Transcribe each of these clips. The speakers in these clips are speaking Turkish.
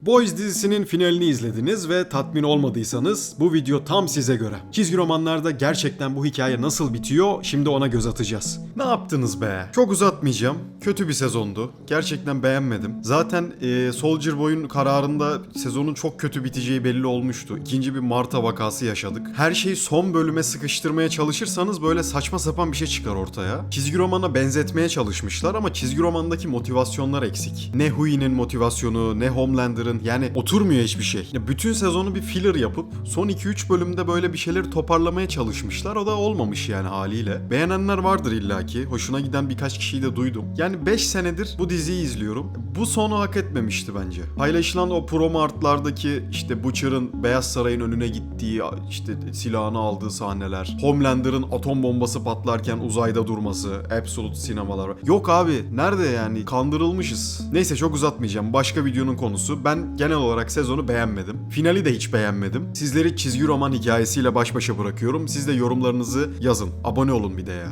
Boys dizisinin finalini izlediniz ve tatmin olmadıysanız bu video tam size göre. Çizgi romanlarda gerçekten bu hikaye nasıl bitiyor, şimdi ona göz atacağız. Ne yaptınız be? Çok uzatmayacağım. Kötü bir sezondu. Gerçekten beğenmedim. Zaten Soldier Boy'un kararında sezonun çok kötü biteceği belli olmuştu. İkinci bir Marta vakası yaşadık. Her şeyi son bölüme sıkıştırmaya çalışırsanız böyle saçma sapan bir şey çıkar ortaya. Çizgi romana benzetmeye çalışmışlar ama çizgi romandaki motivasyonlar eksik. Ne Huey'nin motivasyonu, ne Homelander'ın, yani oturmuyor hiçbir şey. Bütün sezonu bir filler yapıp son 2-3 bölümde böyle bir şeyleri toparlamaya çalışmışlar. O da olmamış yani haliyle. Beğenenler vardır illaki. Hoşuna giden birkaç kişiyi de duydum. Yani 5 senedir bu diziyi izliyorum. Bu sonu hak etmemişti bence. Paylaşılan o promo artlardaki işte Butcher'ın Beyaz Saray'ın önüne gittiği, işte silahını aldığı sahneler, Homelander'ın atom bombası patlarken uzayda durması, Absolute sinemalar. Yok abi, nerede yani? Kandırılmışız. Neyse, çok uzatmayacağım. Başka videonun konusu. Ben genel olarak sezonu beğenmedim. Finali de hiç beğenmedim. Sizleri çizgi roman hikayesiyle baş başa bırakıyorum. Siz de yorumlarınızı yazın. Abone olun bir de ya.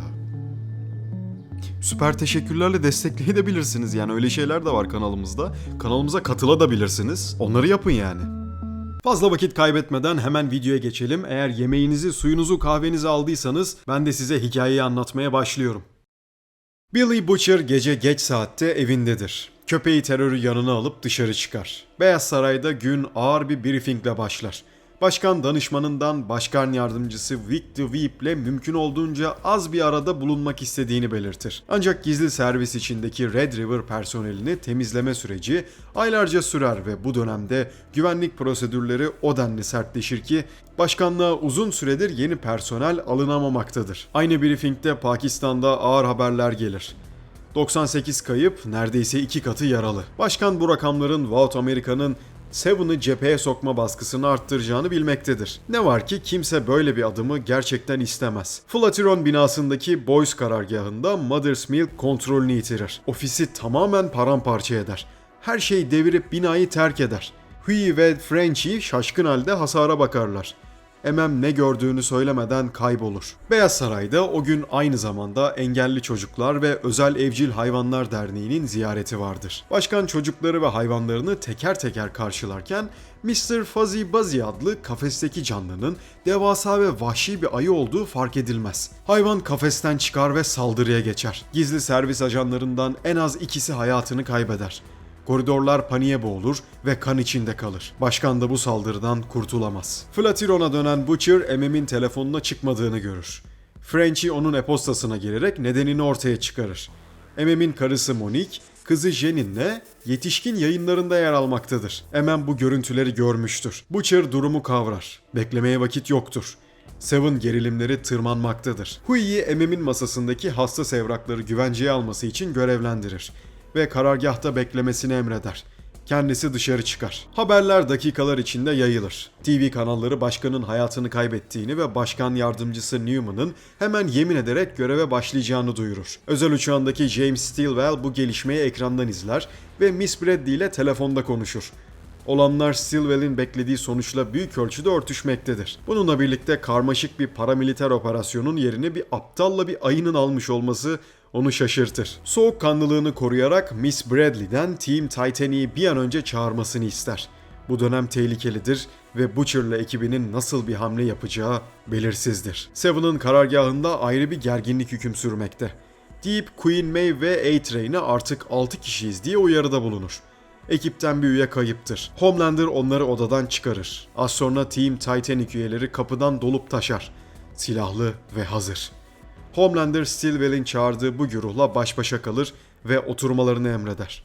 Süper teşekkürlerle destekleyebilirsiniz. Yani öyle şeyler de var kanalımızda. Kanalımıza katılabilirsiniz. Onları yapın yani. Fazla vakit kaybetmeden hemen videoya geçelim. Eğer yemeğinizi, suyunuzu, kahvenizi aldıysanız ben de size hikayeyi anlatmaya başlıyorum. Billy Butcher gece geç saatte evindedir. Köpeği terörü yanına alıp dışarı çıkar. Beyaz Saray'da gün ağır bir briefingle başlar. Başkan danışmanından başkan yardımcısı Vic DeVeep'le mümkün olduğunca az bir arada bulunmak istediğini belirtir. Ancak gizli servis içindeki Red River personelini temizleme süreci aylarca sürer ve bu dönemde güvenlik prosedürleri o denli sertleşir ki başkanlığa uzun süredir yeni personel alınamamaktadır. Aynı briefingde Pakistan'da ağır haberler gelir. 98 kayıp, neredeyse 2 katı yaralı. Başkan bu rakamların Vault Amerika'nın Seven'ı cepheye sokma baskısını arttıracağını bilmektedir. Ne var ki kimse böyle bir adımı gerçekten istemez. Flatiron binasındaki Boys karargahında Mother's Milk kontrolünü yitirir. Ofisi tamamen paramparça eder. Her şeyi devirip binayı terk eder. Huey ve Frenchie şaşkın halde hasara bakarlar. MM ne gördüğünü söylemeden kaybolur. Beyaz Saray'da o gün aynı zamanda Engelli Çocuklar ve Özel Evcil Hayvanlar Derneği'nin ziyareti vardır. Başkan çocukları ve hayvanlarını teker teker karşılarken Mr. Fuzzy Buzzy adlı kafesteki canlının devasa ve vahşi bir ayı olduğu fark edilmez. Hayvan kafesten çıkar ve saldırıya geçer. Gizli servis ajanlarından en az ikisi hayatını kaybeder. Koridorlar paniğe boğulur ve kan içinde kalır. Başkan da bu saldırıdan kurtulamaz. Flatiron'a dönen Butcher, MM'in telefonuna çıkmadığını görür. Frenchie onun e-postasına girerek nedenini ortaya çıkarır. MM'in karısı Monique, kızı Jenin'le yetişkin yayınlarında yer almaktadır. MM bu görüntüleri görmüştür. Butcher durumu kavrar. Beklemeye vakit yoktur. Seven gerilimleri tırmanmaktadır. Huey'i MM'in masasındaki hassas evrakları güvenceye alması için görevlendirir ve karargahta beklemesini emreder. Kendisi dışarı çıkar. Haberler dakikalar içinde yayılır. TV kanalları başkanın hayatını kaybettiğini ve başkan yardımcısı Newman'ın hemen yemin ederek göreve başlayacağını duyurur. Özel uçağındaki James Stilwell bu gelişmeyi ekrandan izler ve Miss Bradley ile telefonda konuşur. Olanlar Stilwell'in beklediği sonuçla büyük ölçüde örtüşmektedir. Bununla birlikte karmaşık bir paramiliter operasyonun yerini bir aptalla bir ayının almış olması onu şaşırtır. Soğukkanlılığını koruyarak Miss Bradley'den Team Titanic'i bir an önce çağırmasını ister. Bu dönem tehlikelidir ve Butcher'la ekibinin nasıl bir hamle yapacağı belirsizdir. Seven'ın karargahında ayrı bir gerginlik hüküm sürmekte. Deep, Queen Maeve ve A-Train'e artık 6 kişiyiz diye uyarıda bulunur. Ekipten bir üye kayıptır. Homelander onları odadan çıkarır. Az sonra Team Titanic üyeleri kapıdan dolup taşar. Silahlı ve hazır. Homelander Stilwell'in çağırdığı bu güruhla baş başa kalır ve oturmalarını emreder.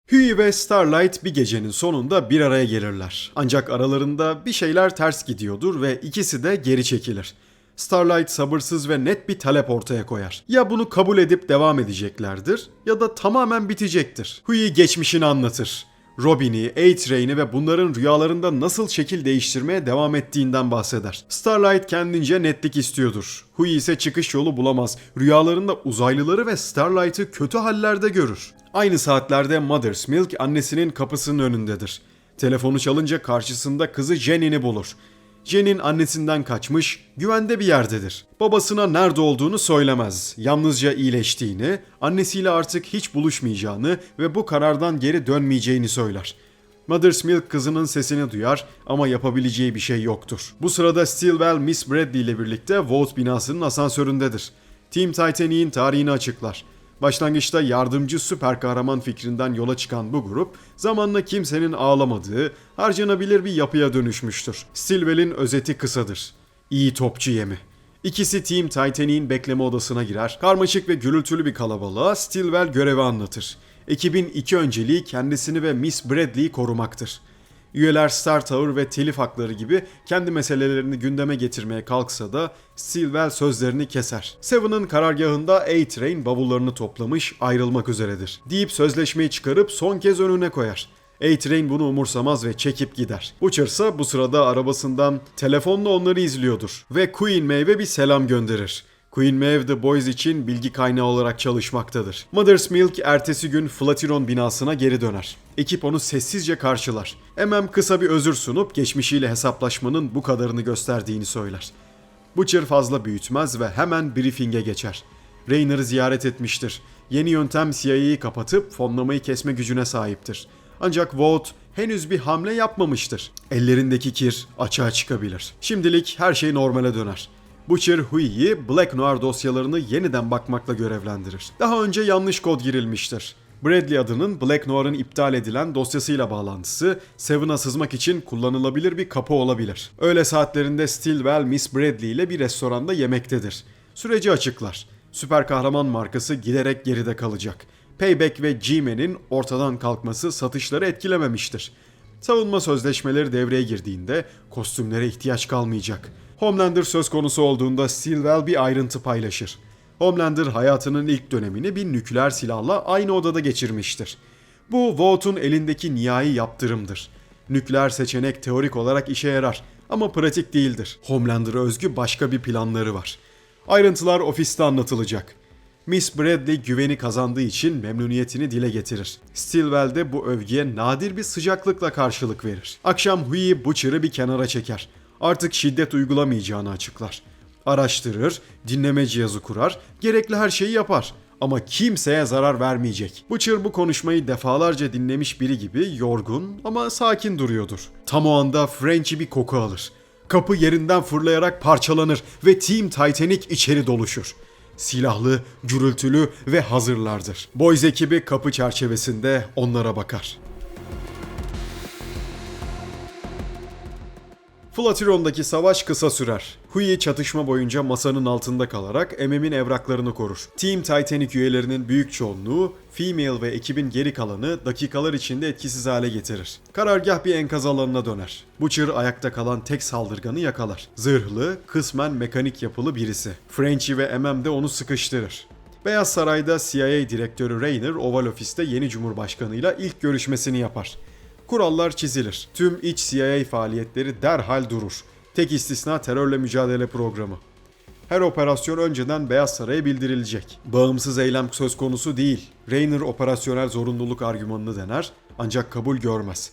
Huey ve Starlight bir gecenin sonunda bir araya gelirler. Ancak aralarında bir şeyler ters gidiyordur ve ikisi de geri çekilir. Starlight sabırsız ve net bir talep ortaya koyar. Ya bunu kabul edip devam edeceklerdir ya da tamamen bitecektir. Huey geçmişini anlatır. Robin'i, A-Train'i ve bunların rüyalarında nasıl şekil değiştirmeye devam ettiğinden bahseder. Starlight kendince netlik istiyordur. Huey ise çıkış yolu bulamaz. Rüyalarında uzaylıları ve Starlight'ı kötü hallerde görür. Aynı saatlerde Mother's Milk annesinin kapısının önündedir. Telefonu çalınca karşısında kızı Jenny'ni bulur. Jen'in annesinden kaçmış, güvende bir yerdedir. Babasına nerede olduğunu söylemez. Yalnızca iyileştiğini, annesiyle artık hiç buluşmayacağını ve bu karardan geri dönmeyeceğini söyler. Mother's Milk kızının sesini duyar ama yapabileceği bir şey yoktur. Bu sırada Stillwell Miss Bradley ile birlikte Vought binasının asansöründedir. Team Titanic'in tarihini açıklar. Başlangıçta yardımcı süper kahraman fikrinden yola çıkan bu grup, zamanla kimsenin ağlamadığı, harcanabilir bir yapıya dönüşmüştür. Stillwell'in özeti kısadır. İyi topçu yemi. İkisi Team Titanic'in bekleme odasına girer. Karmaşık ve gürültülü bir kalabalığa Stillwell görevi anlatır. Ekibin iki önceliği kendisini ve Miss Bradley'i korumaktır. Üyeler Star Tower ve telif hakları gibi kendi meselelerini gündeme getirmeye kalksa da Stillwell sözlerini keser. Seven'ın karargahında A-Train bavullarını toplamış ayrılmak üzeredir. Deyip sözleşmeyi çıkarıp son kez önüne koyar. A-Train bunu umursamaz ve çekip gider. Butcher ise bu sırada arabasından telefonla onları izliyordur ve Queen Maeve'e bir selam gönderir. Queen Maeve The Boys için bilgi kaynağı olarak çalışmaktadır. Mother's Milk ertesi gün Flatiron binasına geri döner. Ekip onu sessizce karşılar. MM kısa bir özür sunup geçmişiyle hesaplaşmanın bu kadarını gösterdiğini söyler. Butcher fazla büyütmez ve hemen briefing'e geçer. Rayner'ı ziyaret etmiştir. Yeni yöntem CIA'yı kapatıp fonlamayı kesme gücüne sahiptir. Ancak Vought henüz bir hamle yapmamıştır. Ellerindeki kir açığa çıkabilir. Şimdilik her şey normale döner. Butcher Hui'yi Black Noir dosyalarını yeniden bakmakla görevlendirir. Daha önce yanlış kod girilmiştir. Bradley adının Black Noir'ın iptal edilen dosyasıyla bağlantısı Seven'a sızmak için kullanılabilir bir kapı olabilir. Öğle saatlerinde Stillwell Miss Bradley ile bir restoranda yemektedir. Süreci açıklar. Süper kahraman markası giderek geride kalacak. Payback ve G-Man'in ortadan kalkması satışları etkilememiştir. Savunma sözleşmeleri devreye girdiğinde kostümlere ihtiyaç kalmayacak. Homelander söz konusu olduğunda Stillwell bir ayrıntı paylaşır. Homelander hayatının ilk dönemini bir nükleer silahla aynı odada geçirmiştir. Bu Vought'un elindeki nihai yaptırımdır. Nükleer seçenek teorik olarak işe yarar ama pratik değildir. Homelander'a özgü başka bir planları var. Ayrıntılar ofiste anlatılacak. Miss Bradley güveni kazandığı için memnuniyetini dile getirir. Stillwell de bu övgüye nadir bir sıcaklıkla karşılık verir. Akşam Hui Butcher'ı bir kenara çeker. Artık şiddet uygulamayacağını açıklar. Araştırır, dinleme cihazı kurar, gerekli her şeyi yapar. Ama kimseye zarar vermeyecek. Butcher bu konuşmayı defalarca dinlemiş biri gibi yorgun ama sakin duruyordur. Tam o anda French'i bir koku alır. Kapı yerinden fırlayarak parçalanır ve Team Titanic içeri doluşur. Silahlı, gürültülü ve hazırlardır. Boys ekibi kapı çerçevesinde onlara bakar. Flatiron'daki savaş kısa sürer. Hui çatışma boyunca masanın altında kalarak MM'in evraklarını korur. Team Titanic üyelerinin büyük çoğunluğu, Female ve ekibin geri kalanı dakikalar içinde etkisiz hale getirir. Karargah bir enkaz alanına döner. Butcher ayakta kalan tek saldırganı yakalar. Zırhlı, kısmen mekanik yapılı birisi. Frenchie ve MM de onu sıkıştırır. Beyaz Saray'da CIA direktörü Rayner Oval Ofis'te yeni cumhurbaşkanıyla ilk görüşmesini yapar. Kurallar çizilir. Tüm iç CIA faaliyetleri derhal durur. Tek istisna terörle mücadele programı. Her operasyon önceden Beyaz Saray'a bildirilecek. Bağımsız eylem söz konusu değil. Rayner operasyonel zorunluluk argümanını dener ancak kabul görmez.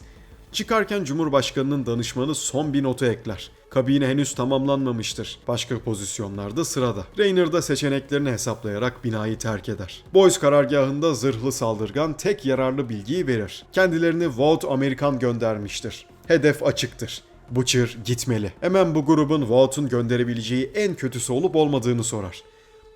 Çıkarken Cumhurbaşkanı'nın danışmanı son bir notu ekler. Kabine henüz tamamlanmamıştır. Başka pozisyonlarda sırada. Rayner da seçeneklerini hesaplayarak binayı terk eder. Boys karargahında zırhlı saldırgan tek yararlı bilgiyi verir. Kendilerini Vought Amerikan göndermiştir. Hedef açıktır. Butcher gitmeli. Hemen bu grubun Vough'un gönderebileceği en kötüsü olup olmadığını sorar.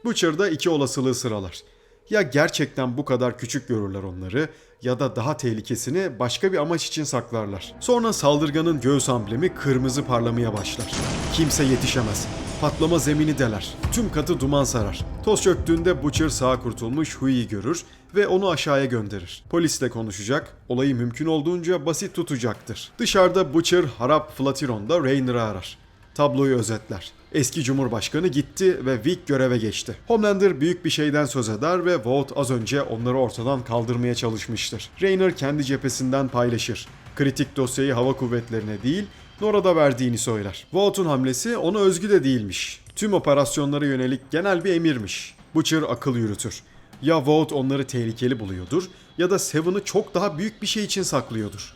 Butcher da iki olasılığı sıralar. Ya gerçekten bu kadar küçük görürler onları ya da daha tehlikesini başka bir amaç için saklarlar. Sonra saldırganın göğüs amblemi kırmızı parlamaya başlar. Kimse yetişemez. Patlama zemini deler. Tüm katı duman sarar. Toz çöktüğünde Butcher sağ kurtulmuş Hui'yi görür ve onu aşağıya gönderir. Polisle konuşacak, olayı mümkün olduğunca basit tutacaktır. Dışarıda Butcher harap Flatiron'da Rayner'ı arar. Tabloyu özetler. Eski Cumhurbaşkanı gitti ve Vic göreve geçti. Homelander büyük bir şeyden söz eder ve Vought az önce onları ortadan kaldırmaya çalışmıştır. Rayner kendi cephesinden paylaşır. Kritik dosyayı hava kuvvetlerine değil, NORAD'a verdiğini söyler. Vought'un hamlesi ona özgü de değilmiş. Tüm operasyonlara yönelik genel bir emirmiş. Butcher akıl yürütür. Ya Vought onları tehlikeli buluyordur ya da Seven'ı çok daha büyük bir şey için saklıyordur.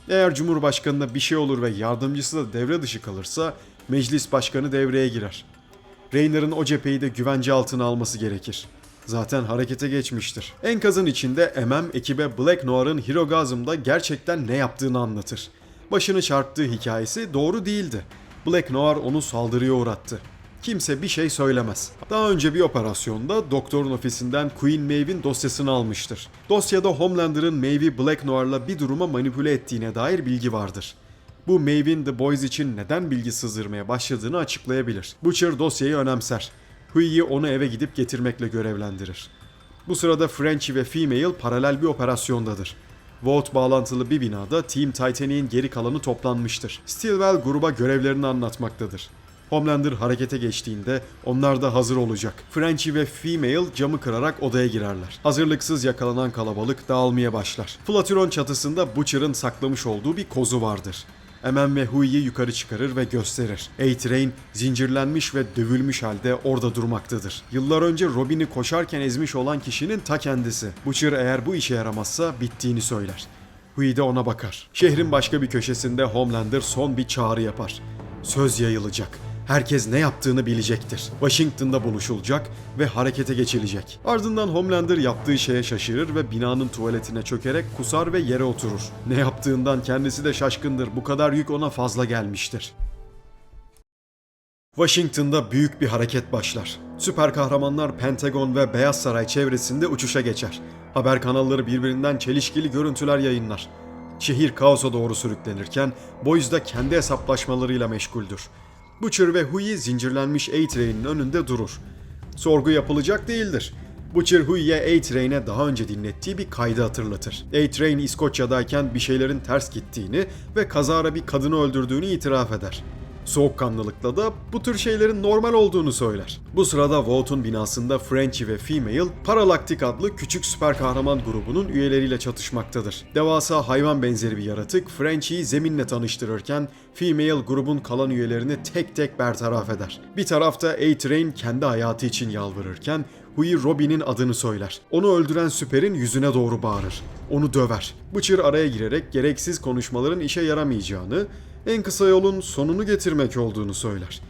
Eğer Cumhurbaşkanı'na bir şey olur ve yardımcısı da devre dışı kalırsa meclis başkanı devreye girer. Rayner'ın o cepheyi de güvence altına alması gerekir. Zaten harekete geçmiştir. Enkazın içinde ekibe Black Noir'ın Hirogasm'da gerçekten ne yaptığını anlatır. Başını çarptığı hikayesi doğru değildi. Black Noir onu saldırıya uğrattı. Kimse bir şey söylemez. Daha önce bir operasyonda doktorun ofisinden Queen Maeve'in dosyasını almıştır. Dosyada Homelander'ın Maeve'i Black Noir'la bir duruma manipüle ettiğine dair bilgi vardır. Bu Maeve'in The Boys için neden bilgi sızdırmaya başladığını açıklayabilir. Butcher dosyayı önemser. Hughie'yi onu eve gidip getirmekle görevlendirir. Bu sırada Frenchie ve Female paralel bir operasyondadır. Vought bağlantılı bir binada Team Titanic'in geri kalanı toplanmıştır. Stillwell gruba görevlerini anlatmaktadır. Homelander harekete geçtiğinde onlar da hazır olacak. Frenchie ve Female camı kırarak odaya girerler. Hazırlıksız yakalanan kalabalık dağılmaya başlar. Flatron çatısında Butcher'ın saklamış olduğu bir kozu vardır. Ve Hughie'yi yukarı çıkarır ve gösterir. A-Train zincirlenmiş ve dövülmüş halde orada durmaktadır. Yıllar önce Robin'i koşarken ezmiş olan kişinin ta kendisi. Butcher eğer bu işe yaramazsa bittiğini söyler. Hughie de ona bakar. Şehrin başka bir köşesinde Homelander son bir çağrı yapar. Söz yayılacak. Herkes ne yaptığını bilecektir. Washington'da buluşulacak ve harekete geçilecek. Ardından Homelander yaptığı şeye şaşırır ve binanın tuvaletine çökerek kusar ve yere oturur. Ne yaptığından kendisi de şaşkındır. Bu kadar yük ona fazla gelmiştir. Washington'da büyük bir hareket başlar. Süper kahramanlar Pentagon ve Beyaz Saray çevresinde uçuşa geçer. Haber kanalları birbirinden çelişkili görüntüler yayınlar. Şehir kaosa doğru sürüklenirken Boys da kendi hesaplaşmalarıyla meşguldür. Butcher ve Hughie zincirlenmiş A-Train'in önünde durur. Sorgu yapılacak değildir. Butcher Hughie'ye A-Train'e daha önce dinlettiği bir kaydı hatırlatır. A-Train İskoçya'dayken bir şeylerin ters gittiğini ve kazara bir kadını öldürdüğünü itiraf eder. Soğukkanlılıkla da bu tür şeylerin normal olduğunu söyler. Bu sırada Vaught'un binasında Frenchie ve Female, Paralactic adlı küçük süper kahraman grubunun üyeleriyle çatışmaktadır. Devasa hayvan benzeri bir yaratık Frenchie'yi zeminle tanıştırırken Female grubun kalan üyelerini tek tek bertaraf eder. Bir tarafta A-Train kendi hayatı için yalvarırken Hughie Robin'in adını söyler. Onu öldüren süperin yüzüne doğru bağırır. Onu döver. Butcher araya girerek gereksiz konuşmaların işe yaramayacağını, en kısa yolun sonunu getirmek olduğunu söyler.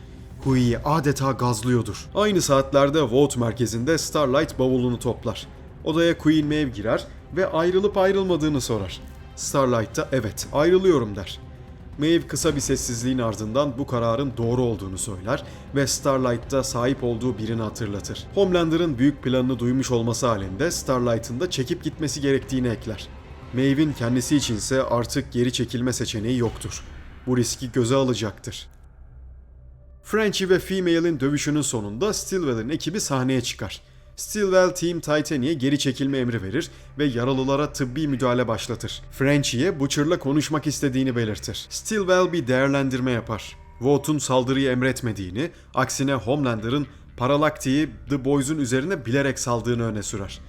Hughie'yi adeta gazlıyordur. Aynı saatlerde Vought merkezinde Starlight bavulunu toplar. Odaya Queen Maeve girer ve ayrılıp ayrılmadığını sorar. Starlight da evet ayrılıyorum der. Maeve kısa bir sessizliğin ardından bu kararın doğru olduğunu söyler ve Starlight'ta sahip olduğu birini hatırlatır. Homelander'ın büyük planını duymuş olması halinde Starlight'ın da çekip gitmesi gerektiğini ekler. Maeve'in kendisi içinse artık geri çekilme seçeneği yoktur. Bu riski göze alacaktır. Frenchie ve Female'in dövüşünün sonunda Stillwell'in ekibi sahneye çıkar. Stillwell Team Titanic'e geri çekilme emri verir ve yaralılara tıbbi müdahale başlatır. Frenchie'ye Butcher'la konuşmak istediğini belirtir. Stillwell bir değerlendirme yapar. Vaught'un saldırıyı emretmediğini, aksine Homelander'ın Paralactic'i The Boys'un üzerine bilerek saldığını öne sürer.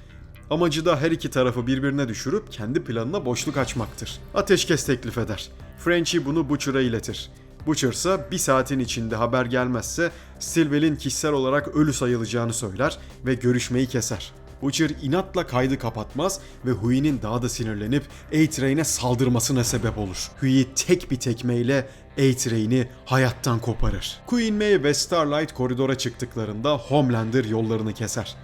Amacı da her iki tarafı birbirine düşürüp kendi planına boşluk açmaktır. Ateşkes teklif eder. Frenchie bunu Butcher'a iletir. Butcher ise bir saatin içinde haber gelmezse Stillwell'in kişisel olarak ölü sayılacağını söyler ve görüşmeyi keser. Butcher inatla kaydı kapatmaz ve Hughie'nin daha da sinirlenip A-Train'e saldırmasına sebep olur. Hughie tek bir tekmeyle A-Train'i hayattan koparır. Queen Maeve ve Starlight koridora çıktıklarında Homelander yollarını keser.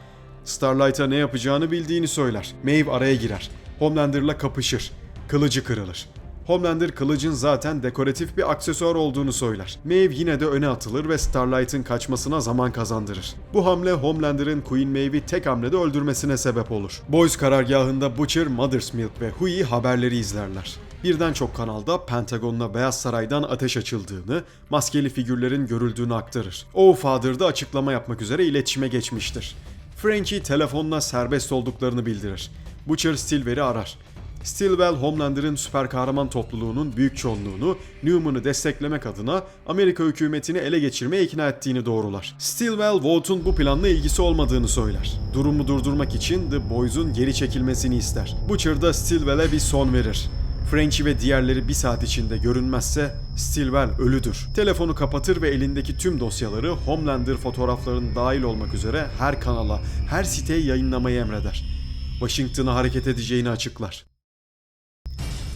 Starlight'a ne yapacağını bildiğini söyler. Maeve araya girer. Homelander'la kapışır. Kılıcı kırılır. Homelander kılıcın zaten dekoratif bir aksesuar olduğunu söyler. Maeve yine de öne atılır ve Starlight'ın kaçmasına zaman kazandırır. Bu hamle Homelander'ın Queen Maeve'i tek hamlede öldürmesine sebep olur. Boys karargahında Butcher, Mother's Milk ve Hughie haberleri izlerler. Birden çok kanalda Pentagon'la Beyaz Saray'dan ateş açıldığını, maskeli figürlerin görüldüğünü aktarır. Father'da açıklama yapmak üzere iletişime geçmiştir. Frenchie telefonla serbest olduklarını bildirir. Butcher Stillwell'i arar. Stillwell, Homelander'ın süper kahraman topluluğunun büyük çoğunluğunu Newman'ı desteklemek adına Amerika hükümetini ele geçirmeye ikna ettiğini doğrular. Stillwell, Vaught'un bu planla ilgisi olmadığını söyler. Durumu durdurmak için The Boys'un geri çekilmesini ister. Butcher da Stillwell'e bir son verir. Frenchie ve diğerleri bir saat içinde görünmezse Stillwell ölüdür. Telefonu kapatır ve elindeki tüm dosyaları Homelander fotoğraflarının dahil olmak üzere her kanala, her siteye yayınlamayı emreder. Washington'a hareket edeceğini açıklar.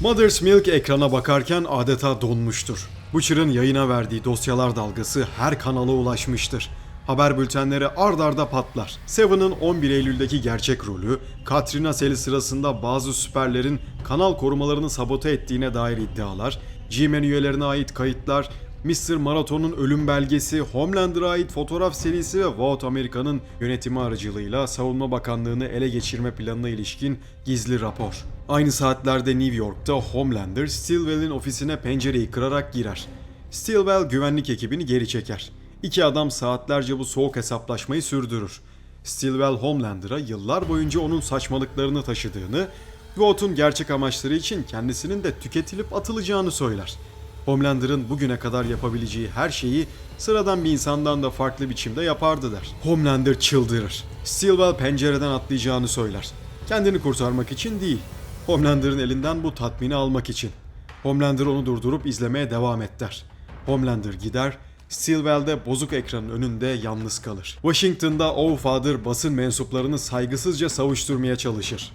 Mother's Milk ekrana bakarken adeta donmuştur. Butcher'ın yayına verdiği dosyalar dalgası her kanala ulaşmıştır. Haber bültenleri ard arda patlar. Seven'ın 11 Eylül'deki gerçek rolü, Katrina seli sırasında bazı süperlerin kanal korumalarını sabote ettiğine dair iddialar, G-Man üyelerine ait kayıtlar, Mr. Marathon'un ölüm belgesi, Homelander'a ait fotoğraf serisi ve Vought Amerika'nın yönetimi aracılığıyla Savunma Bakanlığı'nı ele geçirme planına ilişkin gizli rapor. Aynı saatlerde New York'ta Homelander, Stillwell'in ofisine pencereyi kırarak girer. Stillwell güvenlik ekibini geri çeker. İki adam saatlerce bu soğuk hesaplaşmayı sürdürür. Stillwell Homelander'a yıllar boyunca onun saçmalıklarını taşıdığını, Vought'un gerçek amaçları için kendisinin de tüketilip atılacağını söyler. Homelander'ın bugüne kadar yapabileceği her şeyi sıradan bir insandan da farklı biçimde yapardı der. Homelander çıldırır. Stillwell pencereden atlayacağını söyler. Kendini kurtarmak için değil, Homelander'ın elinden bu tatmini almak için. Homelander onu durdurup izlemeye devam et der. Homelander gider, Stillwell de bozuk ekranın önünde yalnız kalır. Washington'da Oh Father basın mensuplarını saygısızca savuşturmaya çalışır.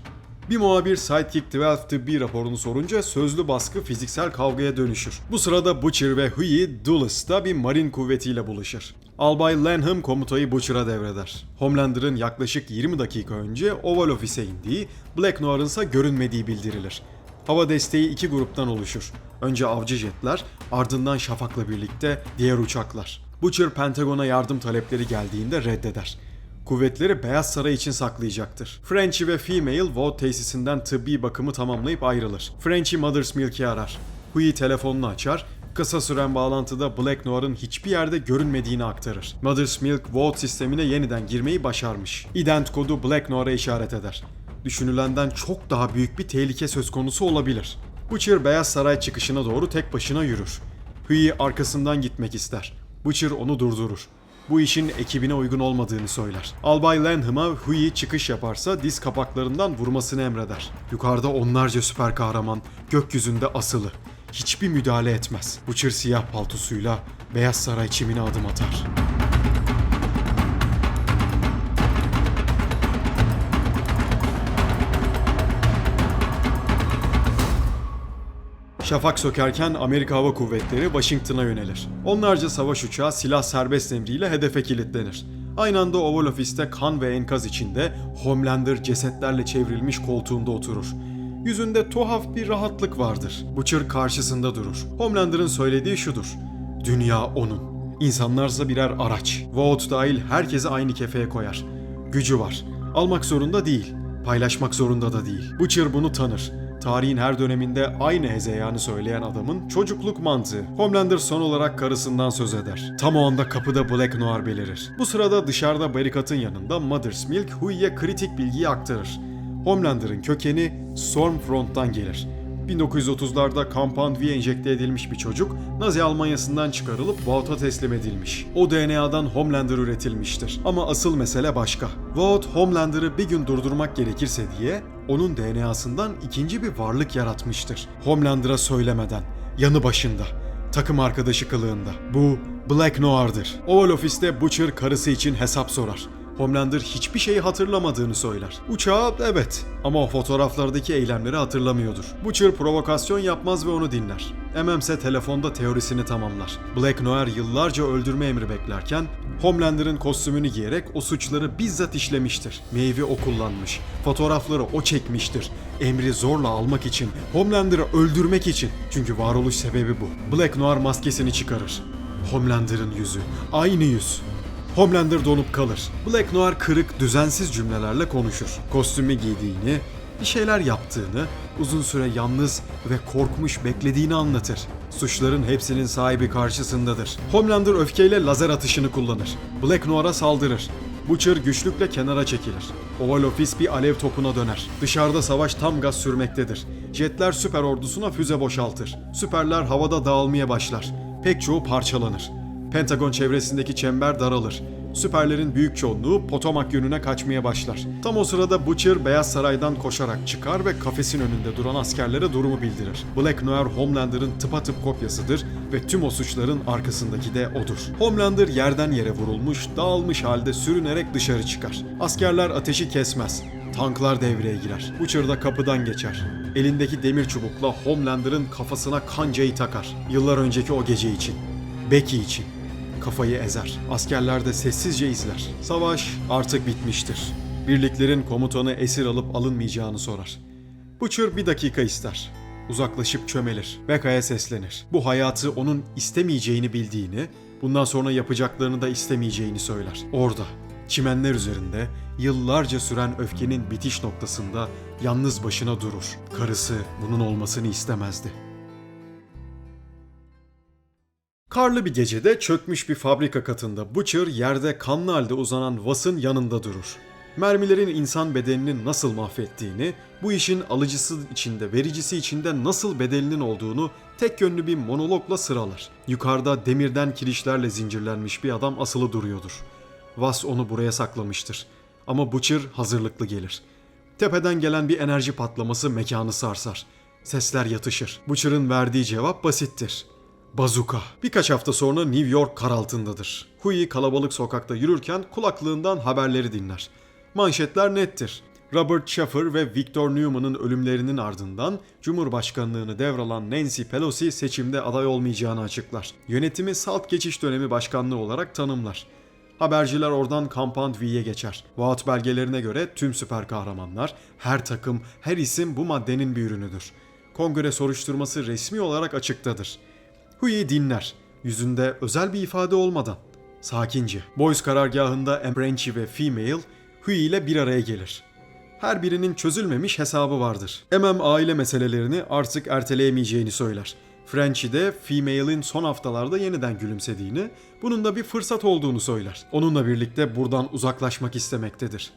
Bir muhabir Sidekick 12 tıbbi raporunu sorunca sözlü baskı fiziksel kavgaya dönüşür. Bu sırada Butcher ve Huey Dulles bir Marine kuvvetiyle buluşur. Albay Lanham komutayı Butcher'a devreder. Homelander'ın yaklaşık 20 dakika önce Oval Office'e indiği, Black Noir'ın ise görünmediği bildirilir. Hava desteği iki gruptan oluşur. Önce avcı jetler, ardından Şafak'la birlikte diğer uçaklar. Butcher Pentagon'a yardım talepleri geldiğinde reddeder. Kuvvetleri Beyaz Saray için saklayacaktır. Frenchie ve Female Vought tesisinden tıbbi bakımı tamamlayıp ayrılır. Frenchie Mother's Milk'i arar. Huey telefonunu açar, kısa süren bağlantıda Black Noir'ın hiçbir yerde görünmediğini aktarır. Mother's Milk Vought sistemine yeniden girmeyi başarmış. Ident kodu Black Noir'a işaret eder. Düşünülenden çok daha büyük bir tehlike söz konusu olabilir. Butcher Beyaz Saray çıkışına doğru tek başına yürür. Huey arkasından gitmek ister. Butcher onu durdurur. Bu işin ekibine uygun olmadığını söyler. Albay Lanham'a Huey çıkış yaparsa diz kapaklarından vurmasını emreder. Yukarıda onlarca süper kahraman gökyüzünde asılı. Hiçbir müdahale etmez. Butcher siyah paltosuyla Beyaz Saray çimine adım atar. Şafak sökerken Amerika Hava Kuvvetleri Washington'a yönelir. Onlarca savaş uçağı silah serbest emriyle hedefe kilitlenir. Aynı anda Oval Office'te kan ve enkaz içinde Homelander cesetlerle çevrilmiş koltuğunda oturur. Yüzünde tuhaf bir rahatlık vardır. Butcher karşısında durur. Homelander'ın söylediği şudur: dünya onun. İnsanlarsa birer araç. Vought dahil herkesi aynı kefeye koyar. Gücü var. Almak zorunda değil. Paylaşmak zorunda da değil. Butcher bunu tanır. Tarihin her döneminde aynı hezeyanı söyleyen adamın çocukluk mantığı. Homelander son olarak karısından söz eder. Tam o anda kapıda Black Noir belirir. Bu sırada dışarıda barikatın yanında Mother's Milk Huey'e kritik bilgiyi aktarır. Homelander'ın kökeni Stormfront'tan gelir. 1930'larda Compound V enjekte edilmiş bir çocuk Nazi Almanyası'ndan çıkarılıp Voughtt'a teslim edilmiş. O DNA'dan Homelander üretilmiştir. Ama asıl mesele başka. Vought, Homelander'ı bir gün durdurmak gerekirse diye onun DNA'sından ikinci bir varlık yaratmıştır. Homelander'a söylemeden, yanı başında, takım arkadaşı kılığında. Bu Black Noir'dır. Oval Office'te Butcher karısı için hesap sorar. Homelander hiçbir şeyi hatırlamadığını söyler. Uçağı evet ama o fotoğraflardaki eylemleri hatırlamıyordur. Butcher provokasyon yapmaz ve onu dinler. MM ise telefonda teorisini tamamlar. Black Noir yıllarca öldürme emri beklerken Homelander'ın kostümünü giyerek o suçları bizzat işlemiştir. Meyve o kullanmış. Fotoğrafları o çekmiştir. Emri zorla almak için, Homelander'ı öldürmek için. Çünkü varoluş sebebi bu. Black Noir maskesini çıkarır. Homelander'ın yüzü. Aynı yüz. Homelander donup kalır. Black Noir kırık, düzensiz cümlelerle konuşur. Kostümü giydiğini, bir şeyler yaptığını, uzun süre yalnız ve korkmuş beklediğini anlatır. Suçların hepsinin sahibi karşısındadır. Homelander öfkeyle lazer atışını kullanır. Black Noir'a saldırır. Butcher güçlükle kenara çekilir. Oval Office bir alev topuna döner. Dışarıda savaş tam gaz sürmektedir. Jetler süper ordusuna füze boşaltır. Süperler havada dağılmaya başlar. Pek çoğu parçalanır. Pentagon çevresindeki çember daralır. Süperlerin büyük çoğunluğu Potomac yönüne kaçmaya başlar. Tam o sırada Butcher Beyaz Saray'dan koşarak çıkar ve kafesin önünde duran askerlere durumu bildirir. Black Noir Homelander'ın tıpatıp kopyasıdır ve tüm o suçların arkasındaki de odur. Homelander yerden yere vurulmuş, dağılmış halde sürünerek dışarı çıkar. Askerler ateşi kesmez. tanklar devreye girer. Butcher da kapıdan geçer. Elindeki demir çubukla Homelander'ın kafasına kancayı takar. Yıllar önceki o gece için. Becky için. Kafayı ezer. Askerler de sessizce izler. Savaş artık bitmiştir. Birliklerin komutanı esir alıp alınmayacağını sorar. Butcher bir dakika ister. Uzaklaşıp çömelir. Becka'ya seslenir. Bu hayatı onun istemeyeceğini bildiğini, bundan sonra yapacaklarını da istemeyeceğini söyler. Orada, çimenler üzerinde, yıllarca süren öfkenin bitiş noktasında yalnız başına durur. Karısı bunun olmasını istemezdi. Karlı bir gecede çökmüş bir fabrika katında Butcher yerde kanlı halde uzanan Vass'ın yanında durur. Mermilerin insan bedenini nasıl mahvettiğini, bu işin alıcısı içinde, vericisi içinde nasıl bedelinin olduğunu tek yönlü bir monologla sıralar. Yukarıda demirden kirişlerle zincirlenmiş bir adam asılı duruyordur. Vass onu buraya saklamıştır. Ama Butcher hazırlıklı gelir. Tepeden gelen bir enerji patlaması mekanı sarsar. Sesler yatışır. Butcher'ın verdiği cevap basittir. Bazuka. Birkaç hafta sonra New York kar altındadır. Huey kalabalık sokakta yürürken kulaklığından haberleri dinler. Manşetler nettir. Robert Schaffer ve Victor Newman'ın ölümlerinin ardından Cumhurbaşkanlığını devralan Nancy Pelosi seçimde aday olmayacağını açıklar. Yönetimi salt geçiş dönemi başkanlığı olarak tanımlar. Haberciler oradan Compound V'ye geçer. Vaat belgelerine göre tüm süper kahramanlar, her takım, her isim bu maddenin bir ürünüdür. Kongre soruşturması resmi olarak açıktadır. Huey dinler, yüzünde özel bir ifade olmadan. Sakince. Boys karargahında Frenchy ve Female, Huey ile bir araya gelir. Her birinin çözülmemiş hesabı vardır. Aile meselelerini artık erteleyemeyeceğini söyler. Frenchy de Female'in son haftalarda yeniden gülümsediğini, bunun da bir fırsat olduğunu söyler. Onunla birlikte buradan uzaklaşmak istemektedir.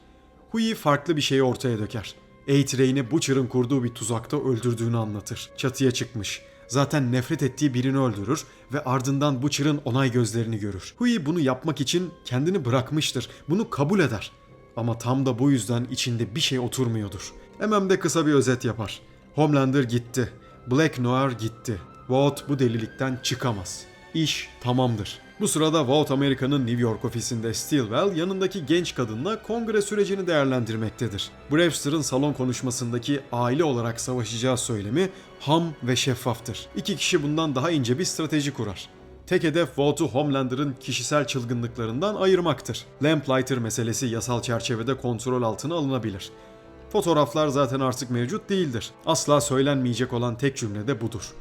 Huey farklı bir şeyi ortaya döker. A-Train'i Butcher'ın kurduğu bir tuzakta öldürdüğünü anlatır. Çatıya çıkmış. Zaten nefret ettiği birini öldürür ve ardından Butcher'ın onay gözlerini görür. Huey bunu yapmak için kendini bırakmıştır. Bunu kabul eder. Ama tam da bu yüzden içinde bir şey oturmuyordur. Hemen de kısa bir özet yapar. Homelander gitti. Black Noir gitti. Vought bu delilikten çıkamaz. İş tamamdır. Bu sırada Vought Amerika'nın New York ofisinde Stillwell yanındaki genç kadınla kongre sürecini değerlendirmektedir. Brewster'ın salon konuşmasındaki aile olarak savaşacağı söylemi ham ve şeffaftır. İki kişi bundan daha ince bir strateji kurar. Tek hedef Vaught'u Homelander'ın kişisel çılgınlıklarından ayırmaktır. Lamplighter meselesi yasal çerçevede kontrol altına alınabilir. Fotoğraflar zaten artık mevcut değildir. Asla söylenmeyecek olan tek cümle de budur.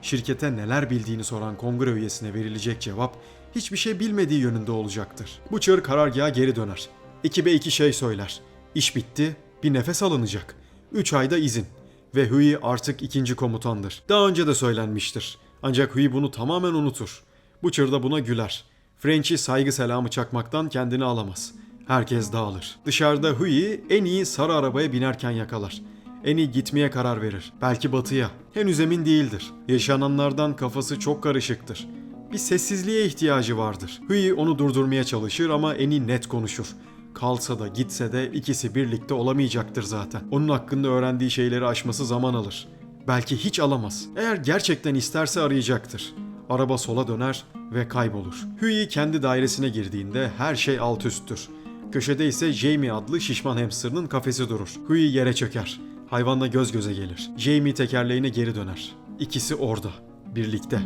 Şirkete neler bildiğini soran kongre üyesine verilecek cevap hiçbir şey bilmediği yönünde olacaktır. Butcher karargaha geri döner. Ekibe iki şey söyler. İş bitti, bir nefes alınacak. 3 ayda izin. Ve Huey artık ikinci komutandır. Daha önce de söylenmiştir. Ancak Huey bunu tamamen unutur. Butcher da buna güler. Frenchy saygı selamı çakmaktan kendini alamaz. Herkes dağılır. Dışarıda Huey en iyi sarı arabaya binerken yakalar. En iyi gitmeye karar verir. Belki batıya. Henüz emin değildir. Yaşananlardan kafası çok karışıktır. Bir sessizliğe ihtiyacı vardır. Huey onu durdurmaya çalışır ama Annie net konuşur. Kalsa da gitse de ikisi birlikte olamayacaktır zaten. Onun hakkında öğrendiği şeyleri aşması zaman alır. Belki hiç alamaz. Eğer gerçekten isterse arayacaktır. Araba sola döner ve kaybolur. Huey kendi dairesine girdiğinde her şey alt üsttür. Köşede ise Jamie adlı şişman hamster'ın kafesi durur. Huey yere çöker. Hayvanla göz göze gelir. Jamie tekerleğine geri döner. İkisi orada. Birlikte.